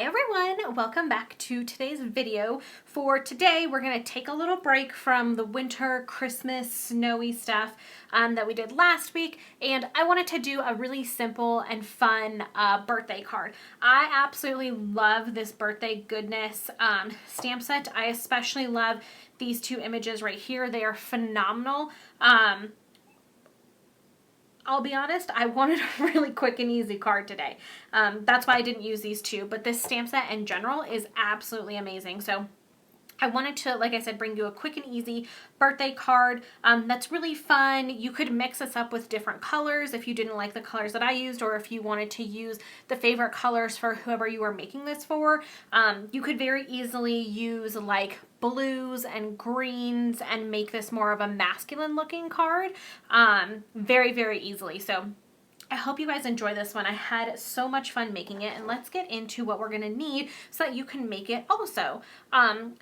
Hi everyone, welcome back to today's video. For today, we're going to take a little break from the winter, Christmas, snowy stuff that we did last week, and I wanted to do a really simple and fun birthday card. I absolutely love this birthday goodness stamp set. I especially love these two images right here. They are phenomenal. I'll be honest, I wanted a really quick and easy card today. That's why I didn't use these two, but this stamp set in general is absolutely amazing. So I wanted to, like I said, bring you a quick and easy birthday card that's really fun. You could mix this up with different colors if you didn't like the colors that I used, or if you wanted to use the favorite colors for whoever you were making this for. You could very easily use like blues and greens and make this more of a masculine looking card very, very easily. So I hope you guys enjoy this one. I had so much fun making it, and let's get into what we're going to need so that you can make it also.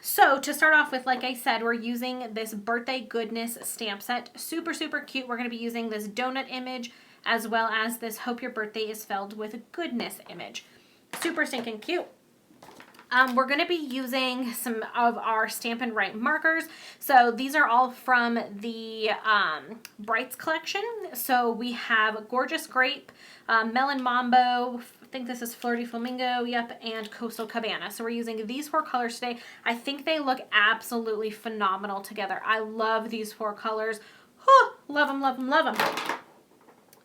So to start off with, like I said, we're using this Birthday Goodness stamp set. Super, super cute. We're going to be using this donut image as well as this Hope Your Birthday is Filled with Goodness image. Super stinking cute. We're going to be using some of our Stampin' Right markers. So these are all from the Brights collection. So we have Gorgeous Grape, Melon Mambo, I think this is Flirty Flamingo, yep, and Coastal Cabana. So we're using these four colors today. I think they look absolutely phenomenal together. I love these four colors. Oh, love them, love them, love them.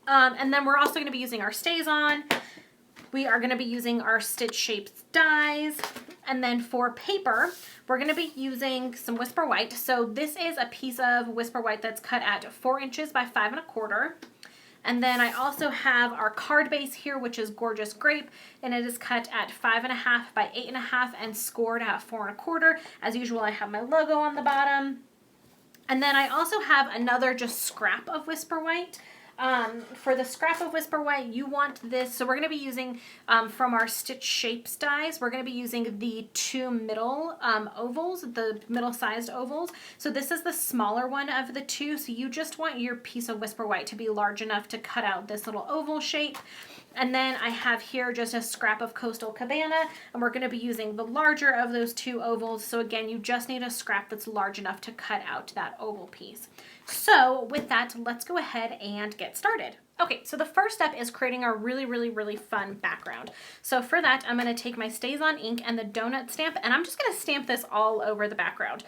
And then we're also going to be using our StazOn. We are going to be using our Stitch Shapes dies. And then for paper, we're going to be using some Whisper White. So this is a piece of Whisper White that's cut at 4 inches by 5 1/4. And then I also have our card base here, which is Gorgeous Grape, and it is cut at 5 1/2 by 8 1/2 and scored at 4 1/4. As usual, I have my logo on the bottom. And then I also have another just scrap of Whisper White. For the scrap of Whisper White, you want this, so we're going to be using from our Stitch Shapes dies, we're going to be using the two middle ovals, the middle-sized ovals. So this is the smaller one of the two, so you just want your piece of Whisper White to be large enough to cut out this little oval shape. And then I have here just a scrap of Coastal Cabana, and we're going to be using the larger of those two ovals. So again, you just need a scrap that's large enough to cut out that oval piece. So with that, let's go ahead and get started. Okay, so the first step is creating a really, really, really fun background. So for that, I'm going to take my StazOn ink and the donut stamp, and I'm just going to stamp this all over the background.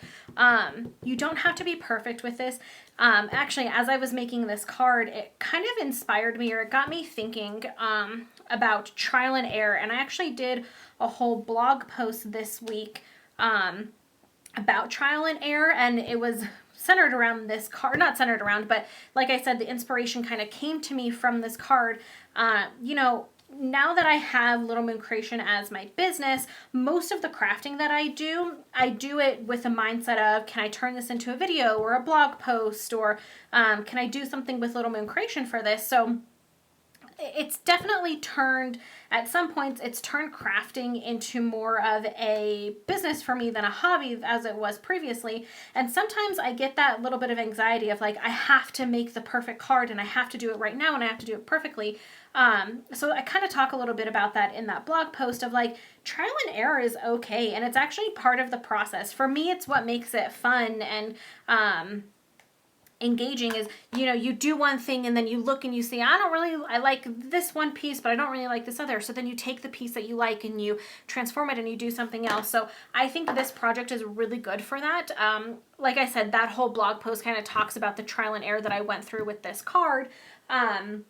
You don't have to be perfect with this. Actually, as I was making this card, it kind of inspired me, or it got me thinking about trial and error. And I actually did a whole blog post this week about trial and error, and it was centered around this card, not centered around, but like I said, the inspiration kind of came to me from this card. You know, now that I have Little Moon Creation as my business, most of the crafting that I do it with a mindset of, can I turn this into a video or a blog post, or can I do something with Little Moon Creation for this? So it's definitely turned, at some points, it's turned crafting into more of a business for me than a hobby as it was previously. And sometimes I get that little bit of anxiety of like, I have to make the perfect card and I have to do it right now and I have to do it perfectly. So I kind of talk a little bit about that in that blog post of like, trial and error is okay. And it's actually part of the process. For me, it's what makes it fun and, engaging is, you know, you do one thing and then you look and you see, I like this one piece, but I don't really like this other. So then you take the piece that you like and you transform it and you do something else. So I think this project is really good for that. Like I said, that whole blog post kind of talks about the trial and error that I went through with this card. And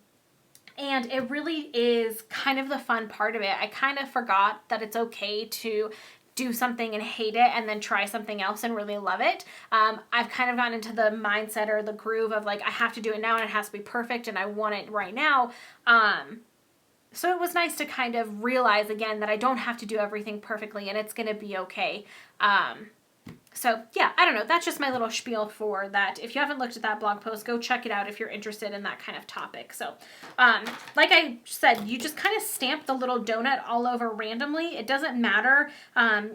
it really is kind of the fun part of it. I kind of forgot that it's okay to do something and hate it and then try something else and really love it. I've kind of gotten into the mindset or the groove of like, I have to do it now and it has to be perfect and I want it right now. So it was nice to kind of realize again that I don't have to do everything perfectly and it's going to be okay. So yeah, I don't know. That's just my little spiel for that. If you haven't looked at that blog post, go check it out if you're interested in that kind of topic. So like I said, you just kind of stamp the little donut all over randomly. It doesn't matter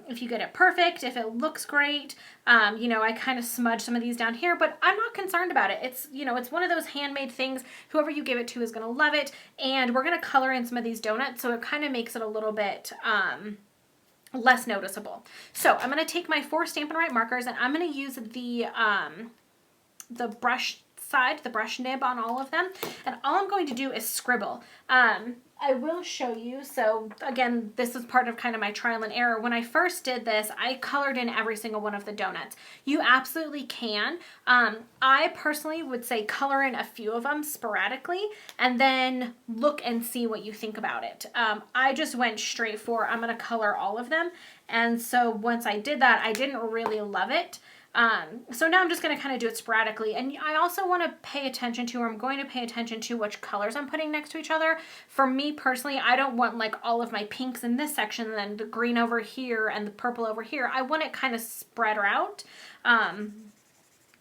if you get it perfect, if it looks great. You know, I kind of smudge some of these down here, but I'm not concerned about it. It's, you know, it's one of those handmade things. Whoever you give it to is going to love it. And we're going to color in some of these donuts. So it kind of makes it a little bit, less noticeable. So I'm going to take my 4 Stampin' Write markers and I'm going to use the brush side, the brush nib on all of them. And all I'm going to do is scribble. I will show you. So again, this is part of kind of my trial and error. When I first did this, I colored in every single one of the donuts. You absolutely can. I personally would say color in a few of them sporadically and then look and see what you think about it. I just went straight for, I'm going to color all of them. And so once I did that, I didn't really love it. So now I'm just going to kind of do it sporadically. And I also want to pay attention to, or I'm going to pay attention to which colors I'm putting next to each other. For me personally, I don't want like all of my pinks in this section and then the green over here and the purple over here. I want it kind of spread out.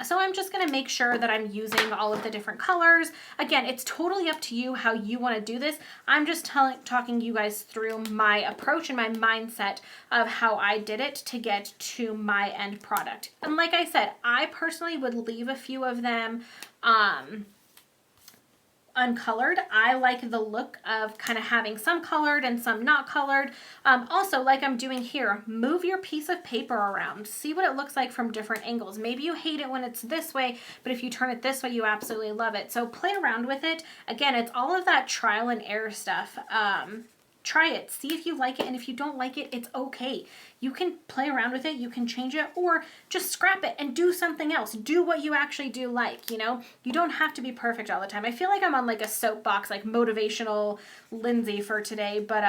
So I'm just going to make sure that I'm using all of the different colors. Again, it's totally up to you how you want to do this. I'm just talking you guys through my approach and my mindset of how I did it to get to my end product. And like I said, I personally would leave a few of them uncolored. I like the look of kind of having some colored and some not colored. Also, like I'm doing here, move your piece of paper around. See what it looks like from different angles. Maybe you hate it when it's this way, but if you turn it this way, you absolutely love it. So play around with it. Again, it's all of that trial and error stuff. Try it, see if you like it, and if you don't like it, it's okay. You can play around with it, you can change it, or just scrap it and do something else. Do what you actually do like, you know? You don't have to be perfect all the time. I feel like I'm on like a soapbox, like motivational Lindsay for today, but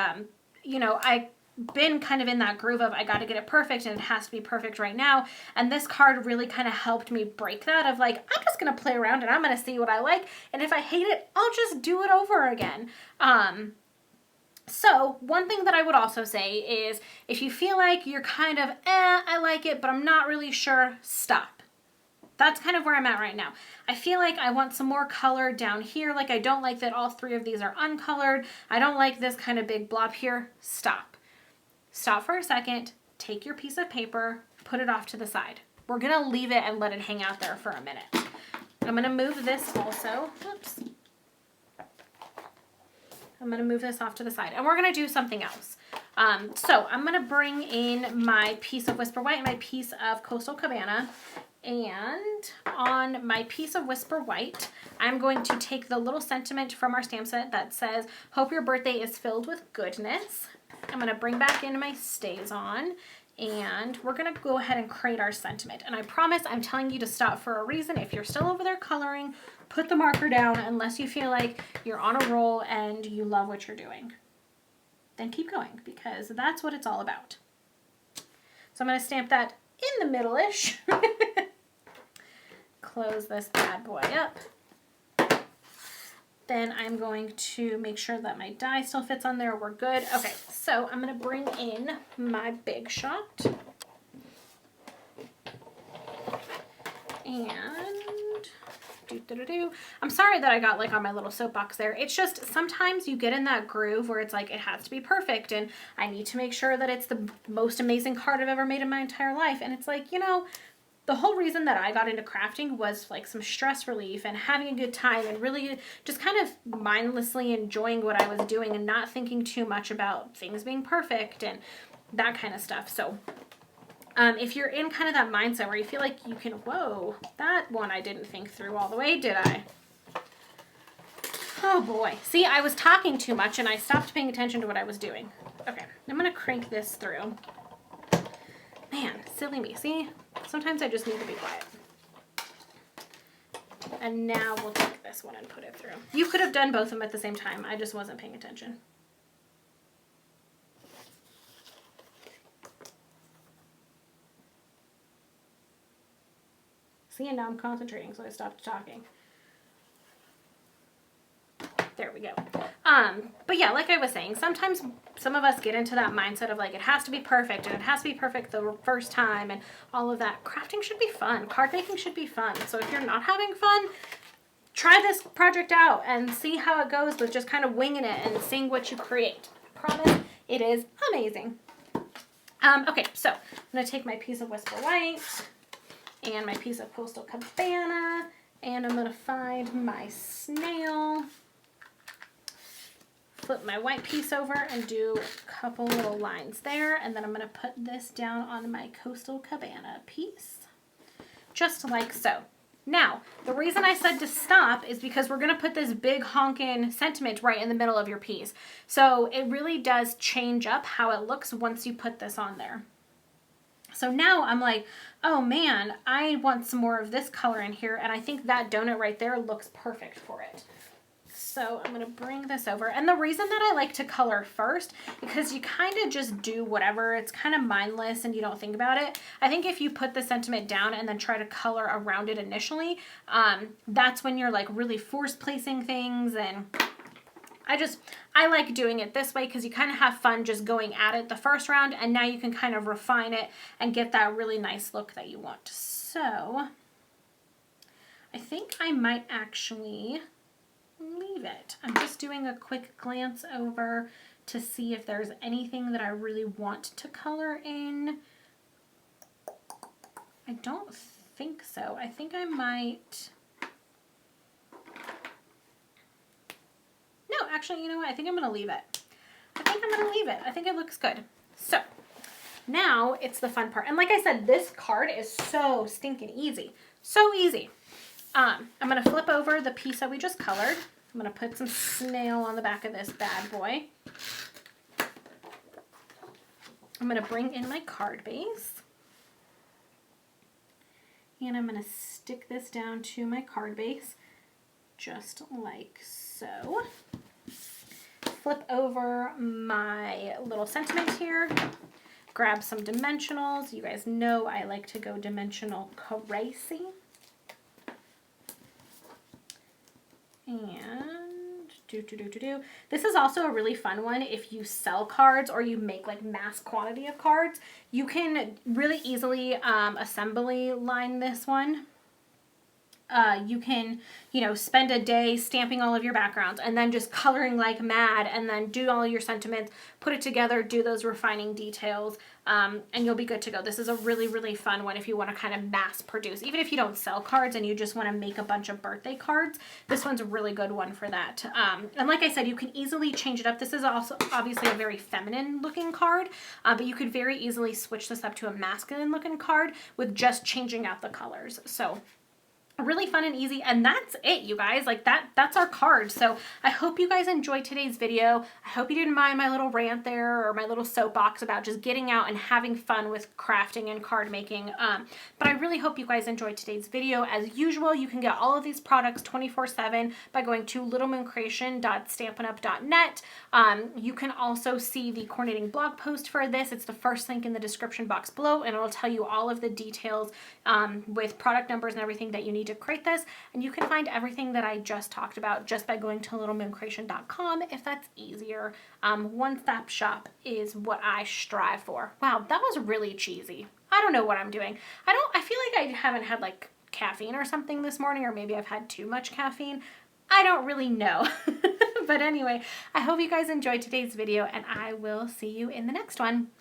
you know, I've been kind of in that groove of I got to get it perfect and it has to be perfect right now. And this card really kind of helped me break that of like, I'm just going to play around and I'm going to see what I like. And if I hate it, I'll just do it over again. So one thing that I would also say is if you feel like you're kind of, I like it, but I'm not really sure, stop. That's kind of where I'm at right now. I feel like I want some more color down here. Like I don't like that all 3 of these are uncolored. I don't like this kind of big blob here. Stop. Stop for a second. Take your piece of paper, put it off to the side. We're going to leave it and let it hang out there for a minute. I'm going to move this also. Oops. I'm going to move this off to the side and we're going to do something else. So I'm going to bring in my piece of Whisper White and my piece of Coastal Cabana. And on my piece of Whisper White, I'm going to take the little sentiment from our stamp set that says, hope your birthday is filled with goodness. I'm going to bring back in my stays on and we're going to go ahead and create our sentiment. And I promise I'm telling you to stop for a reason. If you're still over there coloring, put the marker down unless you feel like you're on a roll and you love what you're doing. Then keep going because that's what it's all about. So I'm going to stamp that in the middle-ish. Close this bad boy up. Then I'm going to make sure that my die still fits on there. We're good. Okay, so I'm going to bring in my Big Shot. And I'm sorry that I got like on my little soapbox there. It's just sometimes you get in that groove where it's like it has to be perfect and I need to make sure that it's the most amazing card I've ever made in my entire life. And it's like, you know, the whole reason that I got into crafting was like some stress relief and having a good time and really just kind of mindlessly enjoying what I was doing and not thinking too much about things being perfect and that kind of stuff. So if you're in kind of that mindset where you feel like you can, whoa, that one I didn't think through all the way, did I? Oh boy. See, I was talking too much and I stopped paying attention to what I was doing. Okay, I'm going to crank this through. Man, silly me. See, sometimes I just need to be quiet. And now we'll take this one and put it through. You could have done both of them at the same time. I just wasn't paying attention. See, and now I'm concentrating, so I stopped talking. There we go. But yeah, like I was saying, sometimes some of us get into that mindset of like, it has to be perfect and it has to be perfect the first time and all of that. Crafting should be fun. Card making should be fun. So if you're not having fun, try this project out and see how it goes with just kind of winging it and seeing what you create. I promise it is amazing. Okay, so I'm going to take my piece of Whisper White and my piece of Coastal Cabana, and I'm going to find my snail flip my white piece over and do a couple little lines there, and then I'm going to put this down on my Coastal Cabana piece, just like so. Now, the reason I said to stop is because we're going to put this big honkin' sentiment right in the middle of your piece. So it really does change up how it looks once you put this on there. So now I'm like, oh man, I want some more of this color in here, and I think that donut right there looks perfect for it. So I'm going to bring this over. And the reason that I like to color first, because you kind of just do whatever. It's kind of mindless and you don't think about it. I think if you put the sentiment down and then try to color around it initially, that's when you're like really force placing things. And I like doing it this way because you kind of have fun just going at it the first round, and now you can kind of refine it and get that really nice look that you want. So I think I might actually leave it. I'm just doing a quick glance over to see if there's anything that I really want to color in. I don't think so. I think I might... No, actually, you know what? I think I'm going to leave it. I think it looks good. So now it's the fun part. And like I said, this card is so stinking easy. So easy. I'm going to flip over the piece that we just colored. I'm going to put some snail on the back of this bad boy. I'm going to bring in my card base. And I'm going to stick this down to my card base, just like so. Flip over my little sentiment here. Grab some dimensionals. You guys know I like to go dimensional crazy. And this is also a really fun one if you sell cards or you make like mass quantity of cards. You can really easily assembly line this one. You can, you know, spend a day stamping all of your backgrounds and then just coloring like mad and then do all your sentiments, put it together, do those refining details, and you'll be good to go. This is a really, really fun one if you want to kind of mass produce. Even if you don't sell cards and you just want to make a bunch of birthday cards, this one's a really good one for that. And like I said, you can easily change it up. This is also obviously a very feminine looking card, but you could very easily switch this up to a masculine looking card with just changing out the colors. So really fun and easy, and that's it, you guys. Like that's our card. So I hope you guys enjoyed today's video. I hope you didn't mind my little rant there, or my little soapbox about just getting out and having fun with crafting and card making. But I really hope you guys enjoyed today's video. As usual, you can get all of these products 24/7 by going to littlemooncreation.stampinup.net. You can also see the coordinating blog post for this. It's the first link in the description box below, and it'll tell you all of the details with product numbers and everything that you need to create this. And you can find everything that I just talked about just by going to littlemooncreation.com if that's easier. One-stop shop is what I strive for. Wow, that was really cheesy. I don't know what I'm doing. I feel like I haven't had like caffeine or something this morning, or maybe I've had too much caffeine. I don't really know. But anyway, I hope you guys enjoyed today's video, and I will see you in the next one.